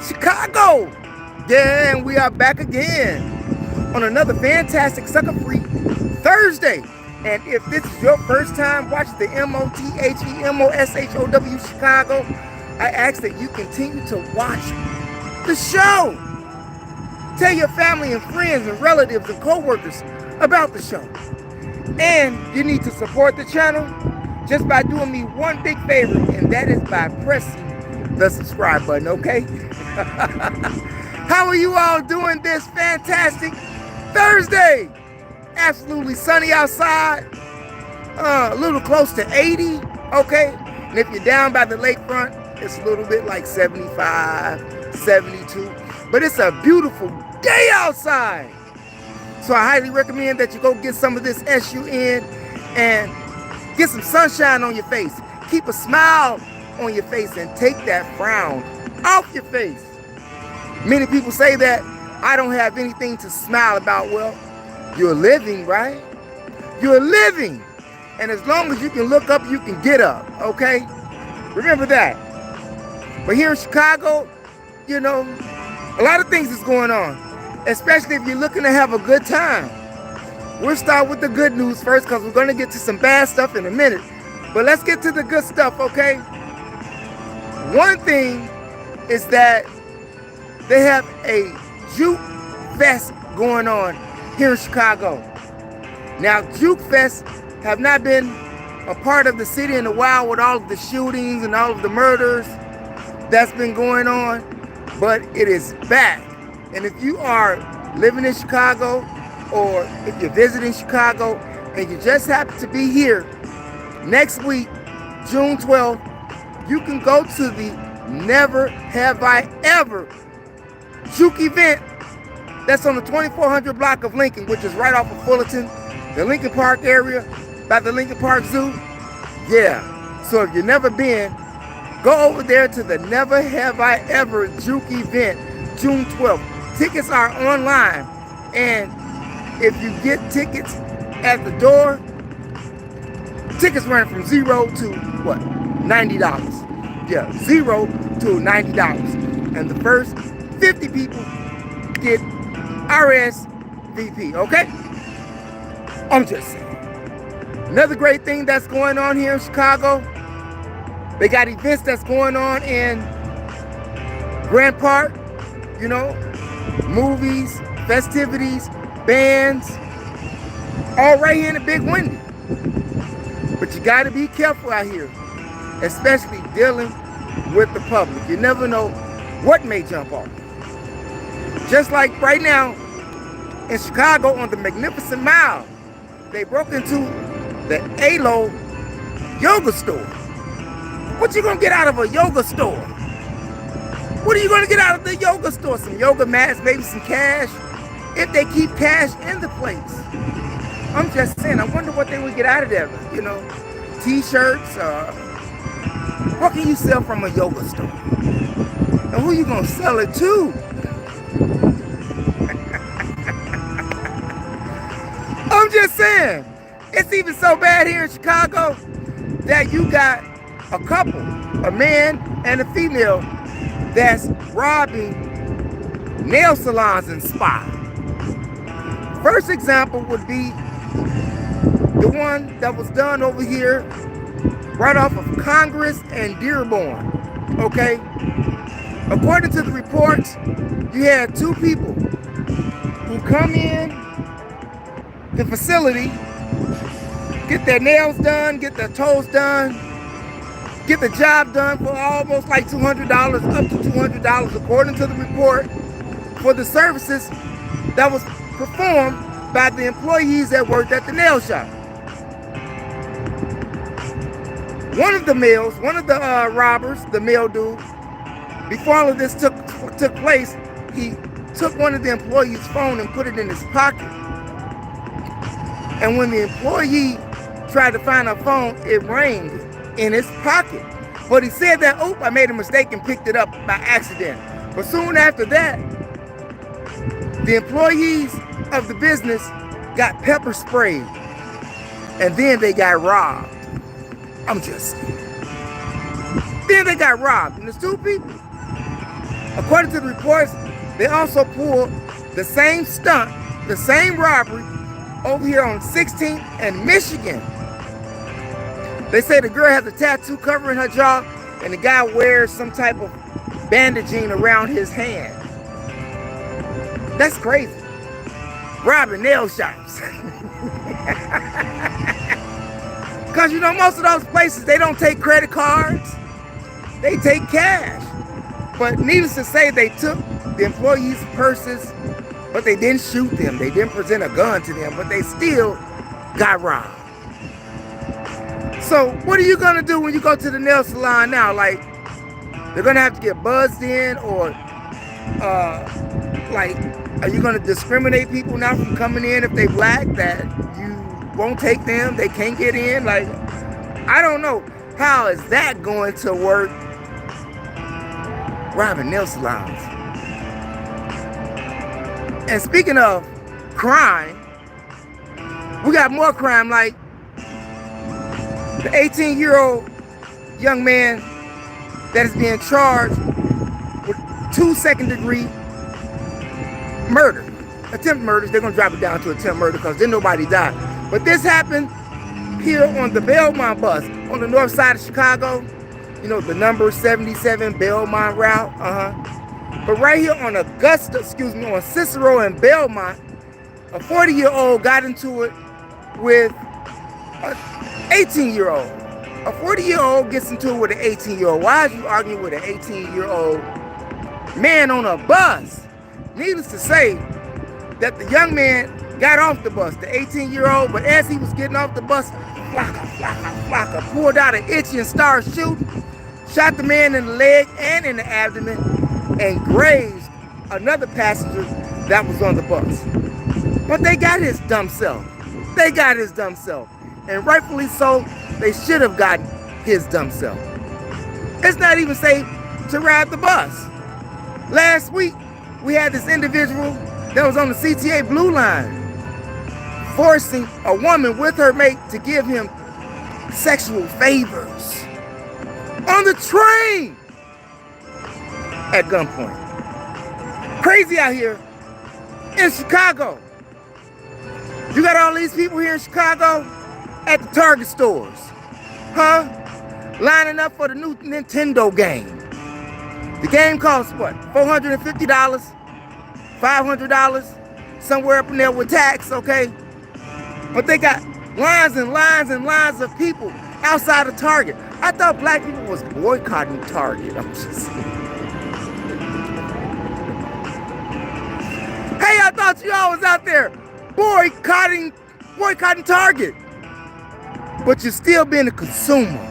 Chicago. Yeah, and we are back again on another fantastic sucker-free Thursday. And if this is your first time watching the MOTHEMOSHOW Chicago, I ask that you continue to watch the show. Tell your family and friends and relatives and co-workers about the show. And you need to support the channel just by doing me one big favor, and that is by pressing the subscribe button, okay? How are you all doing this fantastic Thursday? Absolutely sunny outside, a little close to 80, okay? And if you're down by the lakefront, it's a little bit like 75, 72, but it's a beautiful day outside. So I highly recommend that you go get some of this SUN and get some sunshine on your face. Keep a smile on your face and take that frown off your face. Many people say that I don't have anything to smile about. Well, you're living, right? You're living. And as long as you can look up, you can get up, okay? Remember that. But here in Chicago, you know, a lot of things is going on, especially if you're looking to have a good time. We'll start with the good news first because we're going to get to some bad stuff in a minute. But let's get to the good stuff, okay? One thing is that they have a Juke Fest going on here in Chicago. Now, Juke Fest have not been a part of the city in a while with all of the shootings and all of the murders that's been going on, but it is back. And if you are living in Chicago, or if you're visiting Chicago and you just happen to be here next week, June 12th, you can go to the Never Have I Ever Juke event that's on the 2400 block of Lincoln, which is right off of Fullerton, the Lincoln Park area by the Lincoln Park Zoo. Yeah, so if you've never been, go over there to the Never Have I Ever Juke event, June 12th. Tickets are online, and if you get tickets at the door, tickets run from $0 to what? $90. Yeah, $0 to $90. And the first 50 people get RSVP, okay? I'm just saying. Another great thing that's going on here in Chicago, they got events that's going on in Grant Park, you know, movies, festivities, bands, all right here in the Big Windy. But you got to be careful out here, especially dealing with the public. You never know what may jump off. Just like right now in Chicago on the Magnificent Mile, they broke into the Elon yoga store. What you gonna get out of a yoga store? What are you gonna get out of the yoga store? Some yoga mats, maybe some cash, if they keep cash in the place. I'm just saying, I wonder what they would get out of there, you know, t-shirts, what can you sell from a yoga store? And who you gonna sell it to? I'm just saying, it's even so bad here in Chicago that you got a couple, a man and a female, that's robbing nail salons and spa. First example would be the one that was done over here right off of Congress and Dearborn, okay? According to the reports, you had two people who come in the facility, get their nails done, get their toes done, get the job done for almost like $200, up to $200, according to the report, for the services that was performed by the employees that worked at the nail shop. One of the robbers, the male dude, before all of this took place, he took one of the employees' phone and put it in his pocket. And when the employee tried to find her phone, it rang in his pocket. But he said that, "Oop, I made a mistake and picked it up by accident." But soon after that, the employees of the business got pepper sprayed, and then they got robbed. I'm just saying. Then they got robbed, and there's two people. According to the reports, they also pulled the same stunt, the same robbery over here on 16th and Michigan. They say the girl has a tattoo covering her jaw and the guy wears some type of bandaging around his hand. That's crazy. Robbing nail shops. Because you know, most of those places, they don't take credit cards. They take cash. But needless to say, they took the employees' purses, but they didn't shoot them. They didn't present a gun to them, but they still got robbed. So what are you gonna do when you go to the nail salon now? Like, they're gonna have to get buzzed in, or like, are you gonna discriminate people now from coming in if they black, that you won't take them, they can't get in? Like, I don't know. How is that going to work? Robbing nail salons. And speaking of crime, we got more crime, like the 18-year-old young man that is being charged with 2 second-degree murder. Attempt murders, they're going to drop it down to attempt murder because then nobody died. But this happened here on the Belmont bus on the north side of Chicago. You know, the number 77 Belmont route. But right here on on Cicero and Belmont, a 40-year-old got into it with an 18-year-old. A 40-year-old gets into it with an 18-year-old. Why are you arguing with an 18-year-old man on a bus? Needless to say, that the young man got off the bus, the 18-year-old, but as he was getting off the bus, flocka, pulled out an itchy and started shooting, shot the man in the leg and in the abdomen, and grazed another passenger that was on the bus. But they got his dumb self. They got his dumb self. And rightfully so, they should have gotten his dumb self. It's not even safe to ride the bus. Last week, we had this individual that was on the CTA Blue Line forcing a woman with her mate to give him sexual favors on the train at gunpoint. Crazy out here in Chicago. You got all these people here in Chicago at the Target stores, lining up for the new Nintendo game. The game costs what, $450, $500, somewhere up in there with tax, okay? But they got lines and lines and lines of people outside of Target. I thought black people was boycotting Target. I'm just hey, I thought you all was out there boycotting Target. But you're still being a consumer.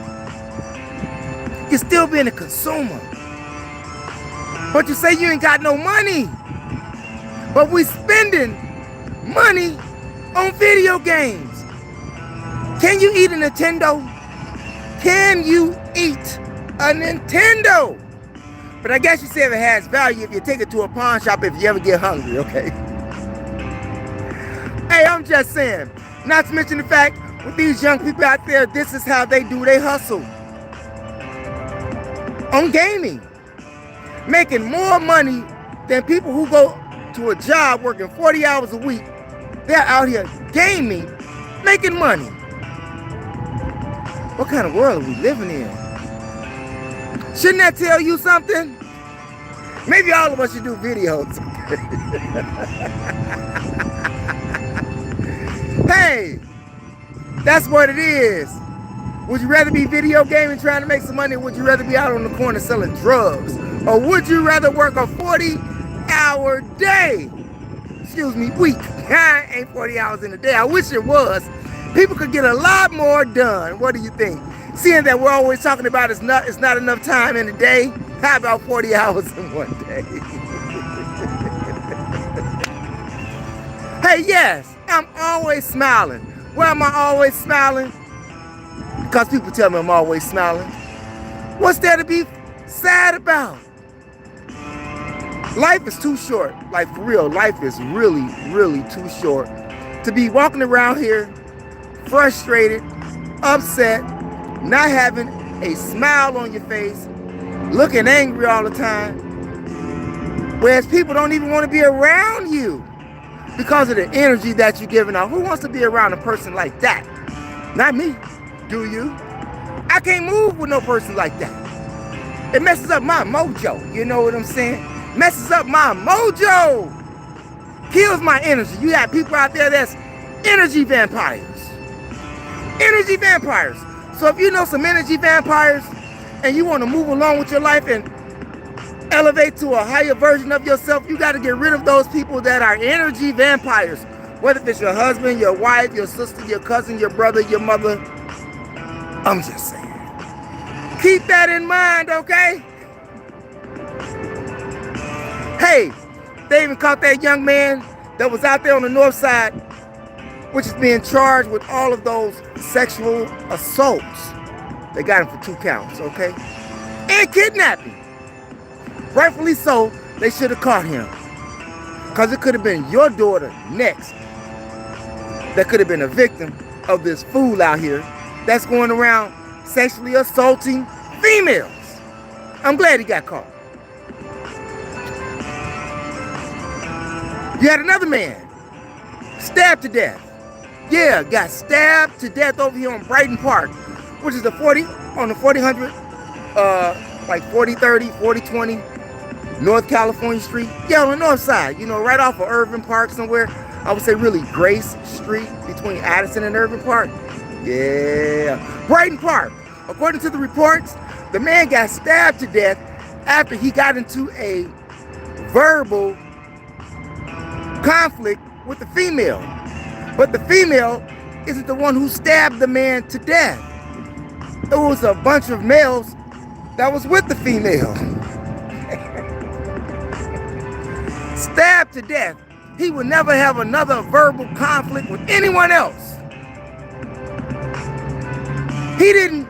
You're still being a consumer. But you say you ain't got no money. But we spending money on video games. Can you eat a Nintendo? Can you eat a Nintendo? But I guess you say if it has value, if you take it to a pawn shop, if you ever get hungry, okay? Hey, I'm just saying. Not to mention the fact, with these young people out there, this is how they do their hustle. On gaming. Making more money than people who go to a job working 40 hours a week. They're out here gaming, making money. What kind of world are we living in? Shouldn't that tell you something? Maybe all of us should do videos. Hey, that's what it is. Would you rather be video gaming trying to make some money, or would you rather be out on the corner selling drugs? Or would you rather work a 40-hour day? Excuse me, week. Ain't 40 hours in a day. I wish it was. People could get a lot more done. What do you think? Seeing that we're always talking about it's not enough time in a day, how about 40 hours in one day? Hey, yes, I'm always smiling. Why am I always smiling? Because people tell me I'm always smiling. What's there to be sad about? Life is too short. Like, for real, life is really, really too short to be walking around here frustrated, upset, not having a smile on your face, looking angry all the time, Whereas people don't even want to be around you because of the energy that you're giving out. Who wants to be around a person like that? Not me. Do you? I can't move with no person like that. It messes up my mojo. You know what I'm saying? Messes up my mojo. Kills my energy. You got people out there that's energy vampires. Energy vampires. So if you know some energy vampires and you want to move along with your life and elevate to a higher version of yourself, you got to get rid of those people that are energy vampires. Whether it's your husband, your wife, your sister, your cousin, your brother, your mother. I'm just saying. Keep that in mind, okay? Hey, they even caught that young man that was out there on the north side, which is being charged with all of those sexual assaults. They got him for 2 counts, okay? And kidnapping. Rightfully so, they should have caught him. Because it could have been your daughter next that could have been a victim of this fool out here that's going around sexually assaulting females. I'm glad he got caught. You had another man stabbed to death. Yeah, got stabbed to death over here on Brighton Park, which is the 4000, like 4030, 4020 North California Street. Yeah, on the north side, you know, right off of Irving Park somewhere. I would say really Grace Street between Addison and Irving Park. Yeah, Brighton Park. According to the reports, the man got stabbed to death after he got into a verbal conflict with the female. But the female isn't the one who stabbed the man to death. It was a bunch of males that was with the female. Stabbed to death. He would never have another verbal conflict with anyone else. He didn't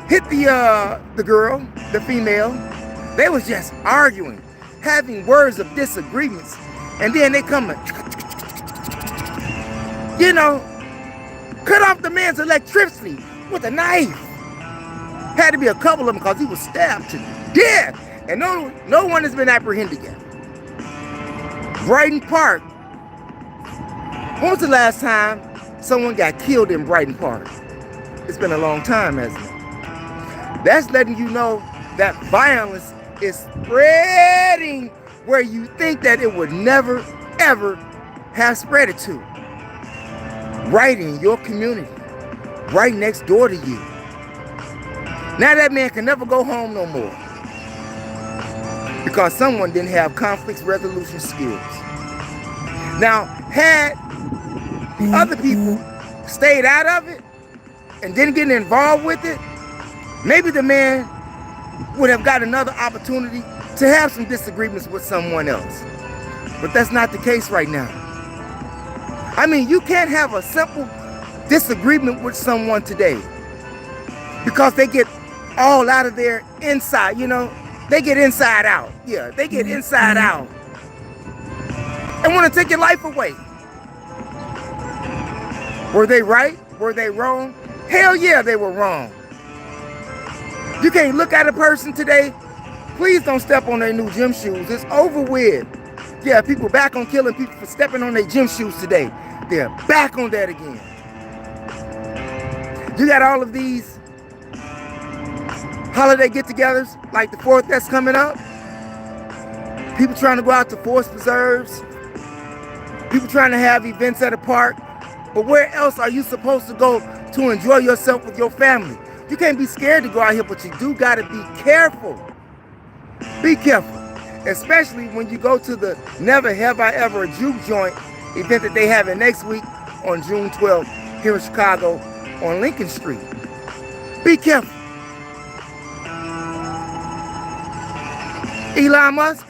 hit the girl, the female. They was just arguing, having words of disagreements. And then they come and, you know, cut off the man's electricity with a knife. Had to be a couple of them because he was stabbed to death. And no one has been apprehended yet. Brighton Park. When was the last time someone got killed in Brighton Park? It's been a long time, hasn't it? That's letting you know that violence is spreading where you think that it would never, ever have spread it to. Right in your community. Right next door to you. Now that man can never go home no more. Because someone didn't have conflict resolution skills. Now, had other people stayed out of it and didn't get involved with it, maybe the man would have got another opportunity to have some disagreements with someone else. But that's not the case right now. I mean, you can't have a simple disagreement with someone today because they get all out of their inside, you know? They get inside out. Yeah, they get inside out. And want to take your life away. Were they right? Were they wrong? Hell yeah, they were wrong. You can't look at a person today. Please don't step on their new gym shoes. It's over with. Yeah, people back on killing people for stepping on their gym shoes today. They're back on that again. You got all of these holiday get-togethers, like the 4th that's coming up. People trying to go out to forest preserves. People trying to have events at a park. But where else are you supposed to go to enjoy yourself with your family? You can't be scared to go out here, but you do got to be careful. Be careful. Especially when you go to the Never Have I Ever a Juke Joint event that they have next week on June 12th here in Chicago on Lincoln Street. Be careful. Elon Musk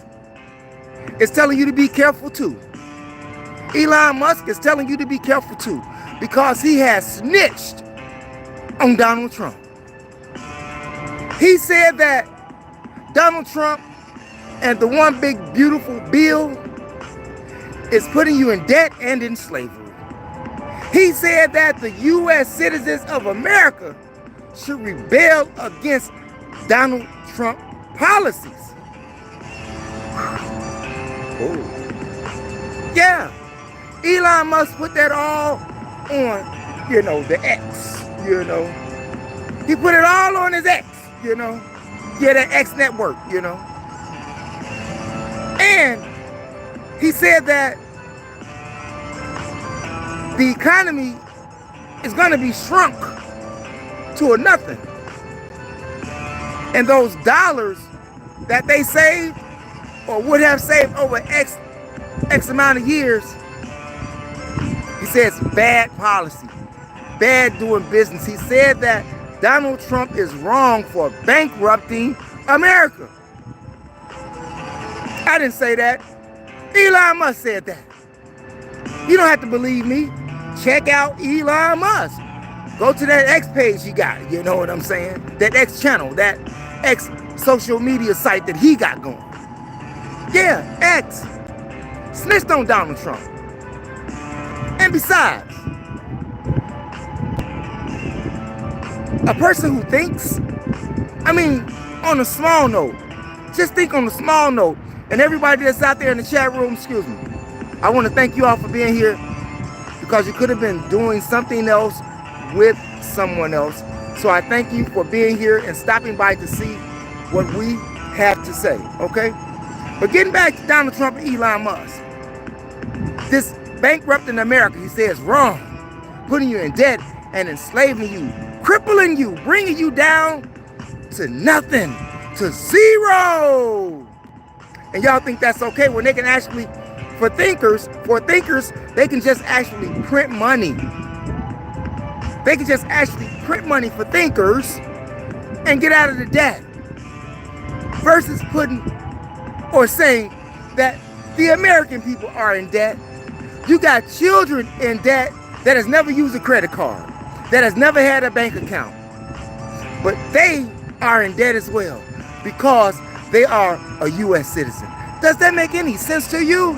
is telling you to be careful too. Elon Musk is telling you to be careful too because he has snitched on Donald Trump. He said that Donald Trump and the one big beautiful bill is putting you in debt and in slavery. He said that the U.S. citizens of America should rebel against Donald Trump policies. Oh. Yeah. Elon Musk put that all on, the X, He put it all on his X, Yeah, that X network, And he said that the economy is going to be shrunk to a nothing. And those dollars that they saved or would have saved over X amount of years, he says bad policy, bad doing business. He said that Donald Trump is wrong for bankrupting America. I didn't say that. Elon Musk said that. You don't have to believe me. Check out Elon Musk. Go to that X page he got, you know what I'm saying? That X channel, that X social media site that he got going. Yeah, X. Snitched on Donald Trump. And besides, a person who thinks, on a small note, just think on a small note, and everybody that's out there in the chat room, excuse me, I want to thank you all for being here, because you could have been doing something else with someone else. So I thank you for being here and stopping by to see what we have to say, okay? But getting back to Donald Trump and Elon Musk, this bankrupting America, he says, wrong, putting you in debt and enslaving you, crippling you, bringing you down to nothing, to zero. And y'all think that's okay when they can actually, for thinkers, they can just actually print money. They can just actually print money for thinkers and get out of the debt. Versus putting or saying that the American people are in debt. You got children in debt that has never used a credit card, that has never had a bank account. But they are in debt as well because they are a U.S. citizen. Does that make any sense to you?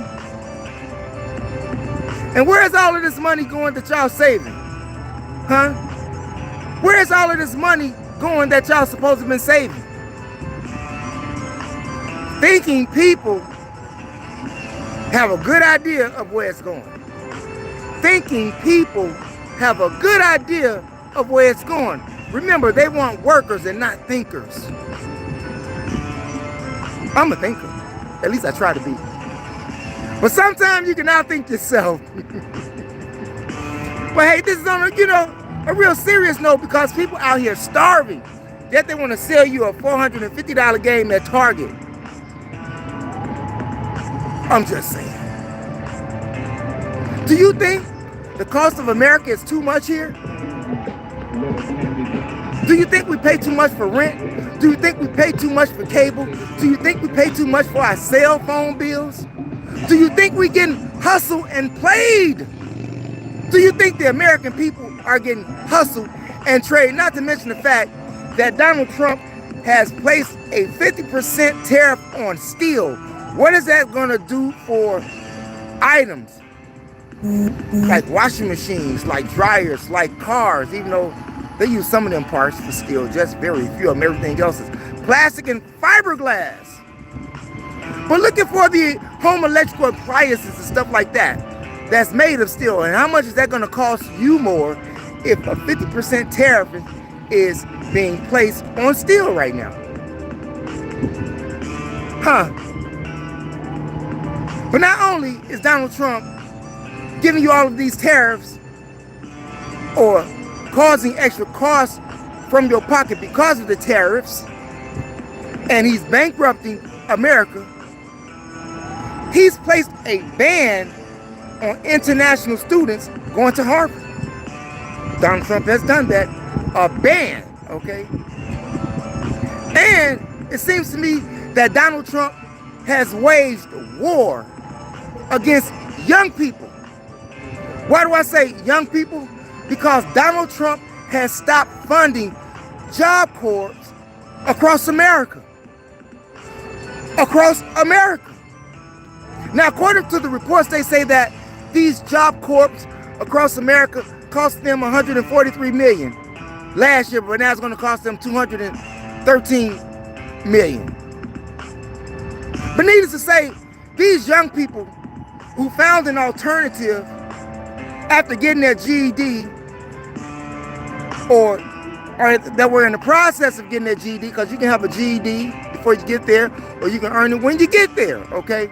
And where's all of this money going that y'all saving? Huh? Where's all of this money going that y'all supposed to have been saving? Thinking people have a good idea of where it's going. Thinking people have a good idea of where it's going. Remember, they want workers and not thinkers. I'm a thinker. At least I try to be. But sometimes you can outthink yourself. But hey, this is on a real serious note, because people out here starving, yet they want to sell you a $450 game at Target. I'm just saying. Do you think the cost of America is too much here? Do you think we pay too much for rent? Do you think we pay too much for cable? Do you think we pay too much for our cell phone bills? Do you think we getting hustled and played? Do you think the American people are getting hustled and traded? Not to mention the fact that Donald Trump has placed a 50% tariff on steel. What is that going to do for items like washing machines, like dryers, like cars, even though they use some of them parts for steel, just very few of them. Everything else is plastic and fiberglass. But looking for the home electrical appliances and stuff like that, that's made of steel. And how much is that going to cost you more if a 50% tariff is being placed on steel right now? Huh? But not only is Donald Trump giving you all of these tariffs or causing extra costs from your pocket because of the tariffs, and he's bankrupting America, he's placed a ban on international students going to Harvard. Donald Trump has done that, a ban, okay? And it seems to me that Donald Trump has waged war against young people. Why do I say young people? Because Donald Trump has stopped funding Job Corps across America. Across America. Now, according to the reports, they say that these Job Corps across America cost them $143 million last year, but now it's going to cost them $213 million. But needless to say, these young people who found an alternative after getting their GED, or that were in the process of getting their GED, because you can have a GED before you get there, or you can earn it when you get there, okay?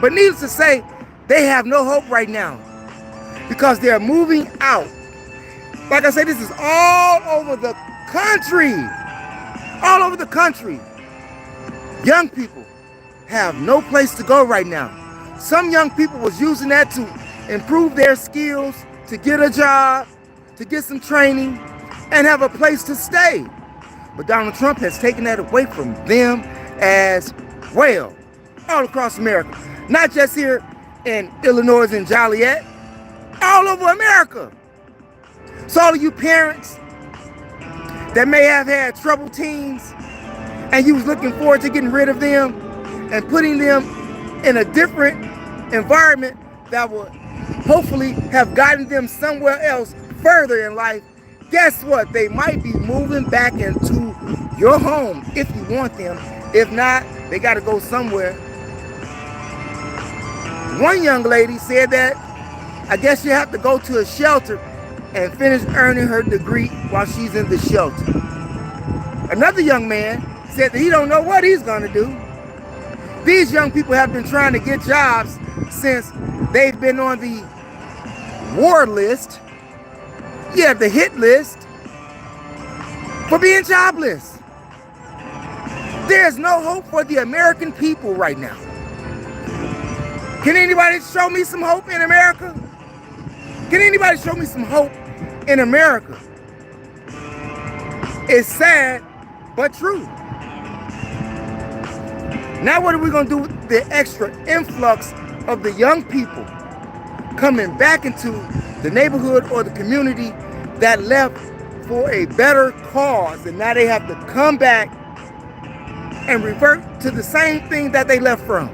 But needless to say, they have no hope right now because they're moving out. Like I said, this is all over the country. All over the country. Young people have no place to go right now. Some young people was using that to improve their skills, to get a job, to get some training, and have a place to stay. But Donald Trump has taken that away from them as well, all across America. Not just here in Illinois and Joliet, all over America. So all of you parents that may have had troubled teens and you was looking forward to getting rid of them and putting them in a different environment that would hopefully have gotten them somewhere else further in life, guess what? They might be moving back into your home if you want them. If not, they got to go somewhere. One young lady said that I guess you have to go to a shelter and finish earning her degree while she's in the shelter. Another young man said that he don't know what he's going to do. These young people have been trying to get jobs since they've been on the war list. Yeah, the hit list for being jobless. There's no hope for the American people right now. Can anybody show me some hope in America? Can anybody show me some hope in America? It's sad, but true. Now what are we going to do with the extra influx of the young people coming back into the neighborhood or the community that left for a better cause, and now they have to come back and revert to the same thing that they left from?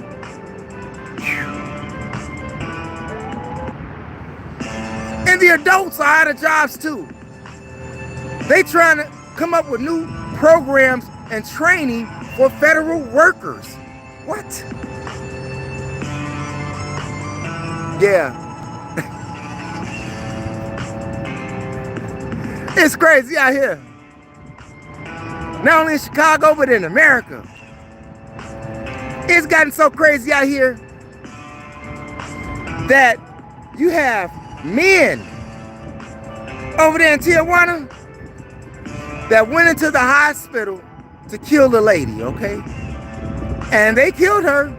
And the adults are out of jobs too. They trying to come up with new programs and training for federal workers. What? Yeah. It's crazy out here. Not only in Chicago, but in America. It's gotten so crazy out here that you have men over there in Tijuana that went into the hospital to kill the lady, okay? And they killed her,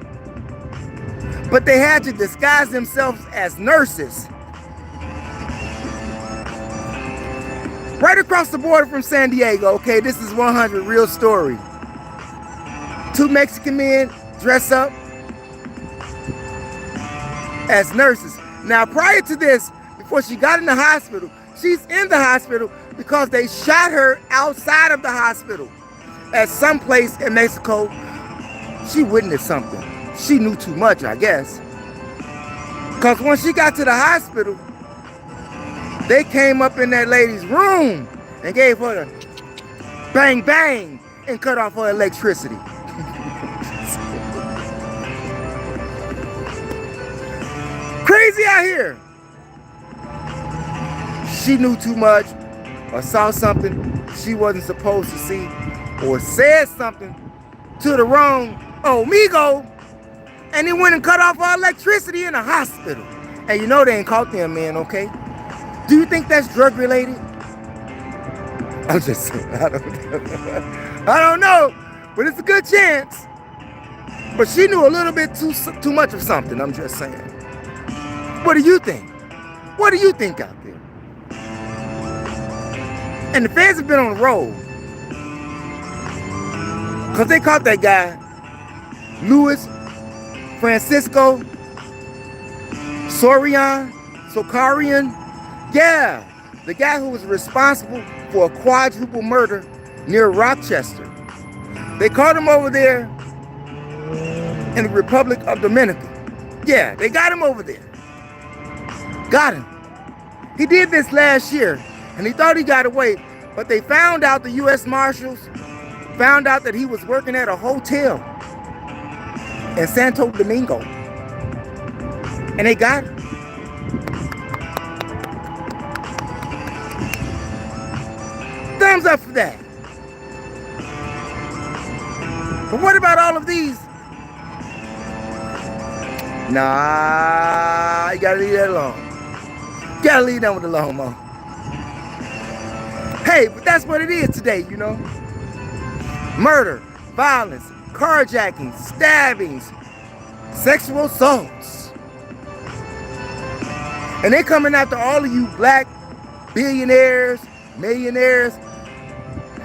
but they had to disguise themselves as nurses. Right across the border from San Diego, okay? This is 100 real story. Two Mexican men dress up as nurses. Now, prior to this, before she got in the hospital, she's in the hospital because they shot her outside of the hospital at some place in Mexico. She witnessed something. She knew too much, I guess. Because when she got to the hospital, they came up in that lady's room and gave her the bang bang and cut off her electricity. Crazy out here. She knew too much, or saw something she wasn't supposed to see, or said something to the wrong amigo, and he went and cut off her electricity in a hospital. And you know they ain't caught them, man, okay? Do you think that's drug related? I'm just saying, I don't know, but it's a good chance. But she knew a little bit too much of something, I'm just saying. What do you think? What do you think out there? And the feds have been on the road because they caught that guy, Luis Francisco Socarian. Yeah, the guy who was responsible for a quadruple murder near Rochester. They caught him over there in the Republic of Dominica. Yeah, they got him over there. Got him. He did this last year, and he thought he got away, but they found out, the U.S. Marshals found out that he was working at a hotel in Santo Domingo. And they got him. Thumbs up for that. But what about all of these? Nah, you gotta leave that alone. You gotta leave them with alone, Mo. Hey, but that's what it is today, you know. Murder, violence, carjacking, stabbings, sexual assaults. And they're coming after all of you black billionaires, millionaires.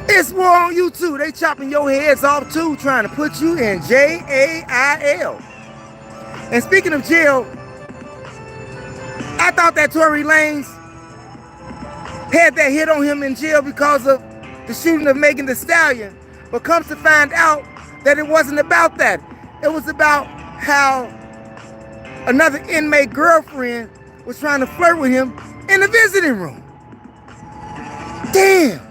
It's war on you too. They chopping your heads off too, trying to put you in jail. And speaking of jail, I thought that Tory Lanez had that hit on him in jail because of the shooting of Megan Thee Stallion. But comes to find out that it wasn't about that. It was about how another inmate girlfriend was trying to flirt with him in the visiting room. Damn.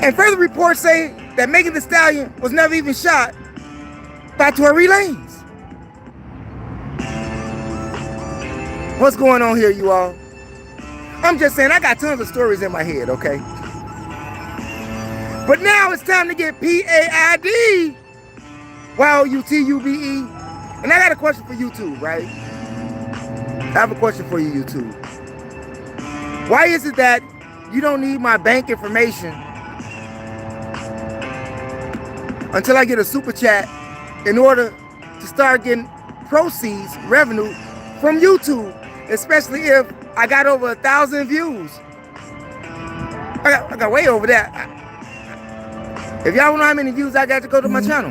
And further reports say that Megan Thee Stallion was never even shot by Tory Lanez. What's going on here, you all? I'm just saying, I got tons of stories in my head, okay? But now it's time to get PAID, YOUTUBE. And I got a question for YouTube, right? I have a question for you, YouTube. Why is it that you don't need my bank information until I get a super chat in order to start getting proceeds, revenue from YouTube, especially if I got over 1,000 views? I got way over that. If y'all know how many views I got to go to my channel.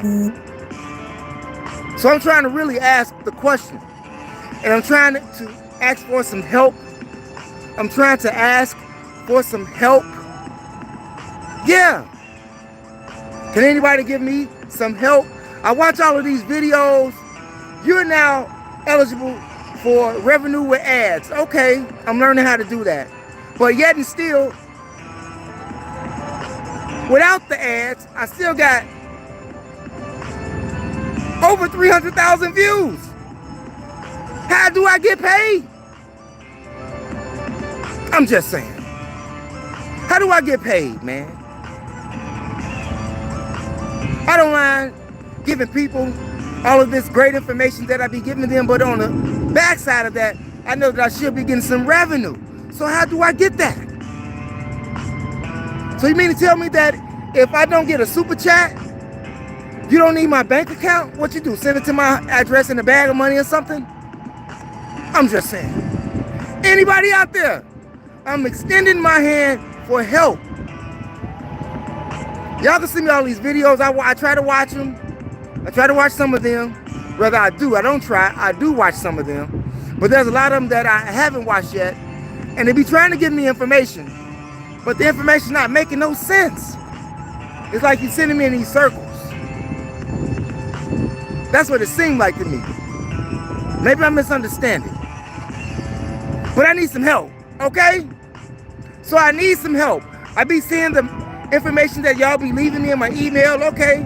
So I'm trying to really ask the question. And I'm trying to ask for some help. I'm trying to ask for some help. Yeah. Can anybody give me some help? I watch all of these videos. You're now eligible for revenue with ads. Okay, I'm learning how to do that. But yet and still, without the ads, I still got over 300,000 views. How do I get paid? I'm just saying. How do I get paid, man? I don't mind giving people all of this great information that I be giving them, but on the backside of that, I know that I should be getting some revenue. So how do I get that? So you mean to tell me that if I don't get a super chat, you don't need my bank account? What you do, send it to my address in a bag of money or something? I'm just saying. Anybody out there? I'm extending my hand for help. Y'all can see me all these videos. I try to watch them. I try to watch some of them. Rather, I do watch some of them. But there's a lot of them that I haven't watched yet. And they be trying to give me information. But the information's not making no sense. It's like you're sending me in these circles. That's what it seemed like to me. Maybe I'm misunderstanding. But I need some help, okay? So I need some help. I be seeing the information that y'all be leaving me in my email, okay?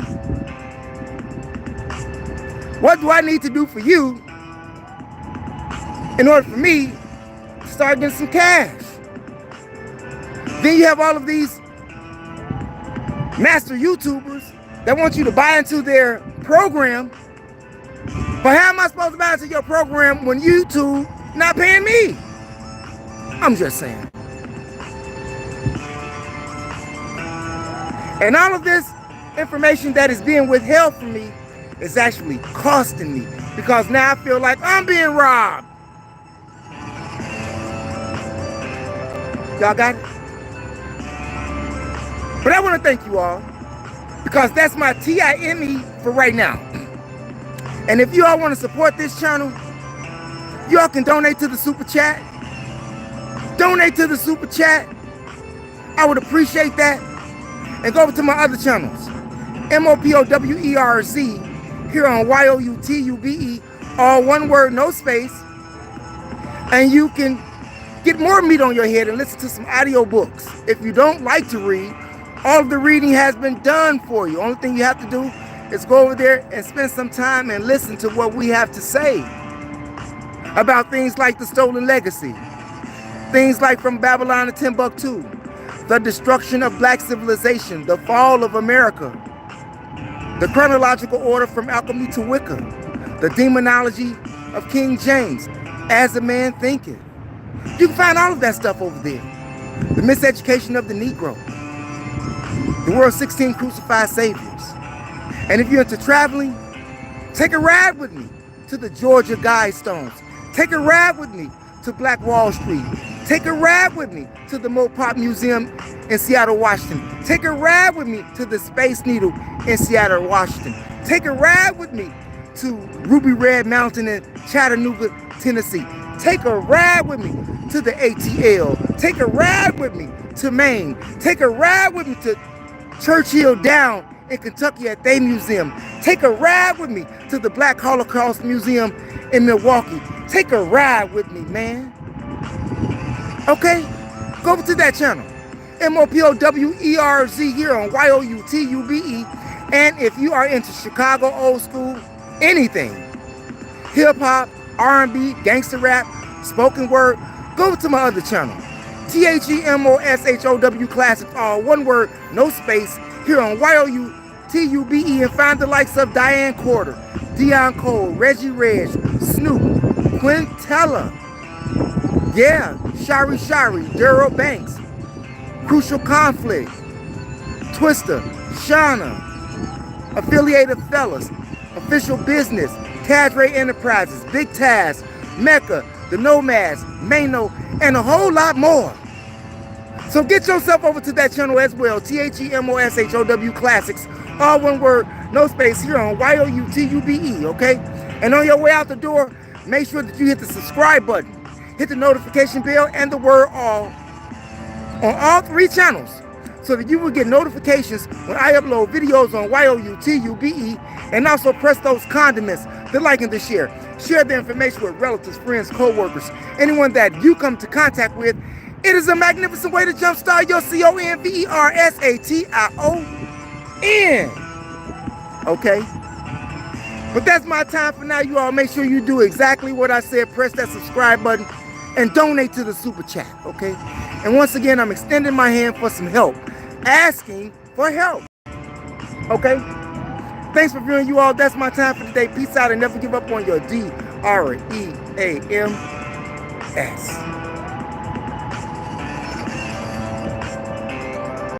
What do I need to do for you in order for me to start getting some cash? Then you have all of these master YouTubers that want you to buy into their program. But how am I supposed to buy into your program when YouTube not paying me? I'm just saying. And all of this information that is being withheld from me is actually costing me, because now I feel like I'm being robbed. Y'all got it? But I want to thank you all, because that's my TIME for right now. And if you all want to support this channel, you all can donate to the super chat. Donate to the super chat. I would appreciate that. And go over to my other channels, MOPOWERC, here on YOUTUBE, all one word, no space. And you can get more meat on your head and listen to some audio books. If you don't like to read, All of the reading has been done for you. Only thing you have to do is go over there and spend some time and listen to what we have to say about things like the stolen legacy, things like From Babylon to Timbuktu, the destruction of black civilization, the fall of America, the chronological order from alchemy to Wicca, the demonology of King James, As a Man Thinketh. You can find all of that stuff over there. The miseducation of the Negro, the world's 16 crucified saviors. And if you're into traveling, take a ride with me to the Georgia Guidestones. Take a ride with me to Black Wall Street. Take a ride with me to the Mopop Museum in Seattle, Washington. Take a ride with me to the Space Needle in Seattle, Washington. Take a ride with me to Ruby Red Mountain in Chattanooga, Tennessee. Take a ride with me to the ATL. Take a ride with me to Maine. Take a ride with me to Churchill Down in Kentucky at their museum. Take a ride with me to the Black Holocaust Museum in Milwaukee. Take a ride with me, man. Okay? Go over to that channel. MOPOWERZ here on YOUTUBE. And if you are into Chicago old school, anything, hip-hop, R&B, gangster rap, spoken word, go over to my other channel. THEMOSHOW Classics, all one word, no space, here on YOUTUBE, and find the likes of Diane Corder, Dion Cole, Reggie Reg, Snoop, Quintella, yeah, Shari, Daryl Banks, Crucial Conflict, Twister, Shauna, Affiliated Fellas, Official Business, Cadre Enterprises, Big Taz, Mecca, The Nomads, Mano, and a whole lot more. So get yourself over to that channel as well, THEMOSHOW Classics, all one word, no space, here on YOUTUBE, okay? And on your way out the door, make sure that you hit the subscribe button, hit the notification bell, and the word all on all 3 channels, so that you will get notifications when I upload videos on YOUTUBE, and also press those condiments, the like and the share. Share the information with relatives, friends, co-workers, anyone that you come to contact with. It is a magnificent way to jumpstart your CONVERSATION. Okay? But that's my time for now. You all make sure you do exactly what I said. Press that subscribe button and donate to the super chat, okay? And once again, I'm extending my hand for some help. Asking for help. Okay? Thanks for viewing, you all. That's my time for today. Peace out and never give up on your DREAMS.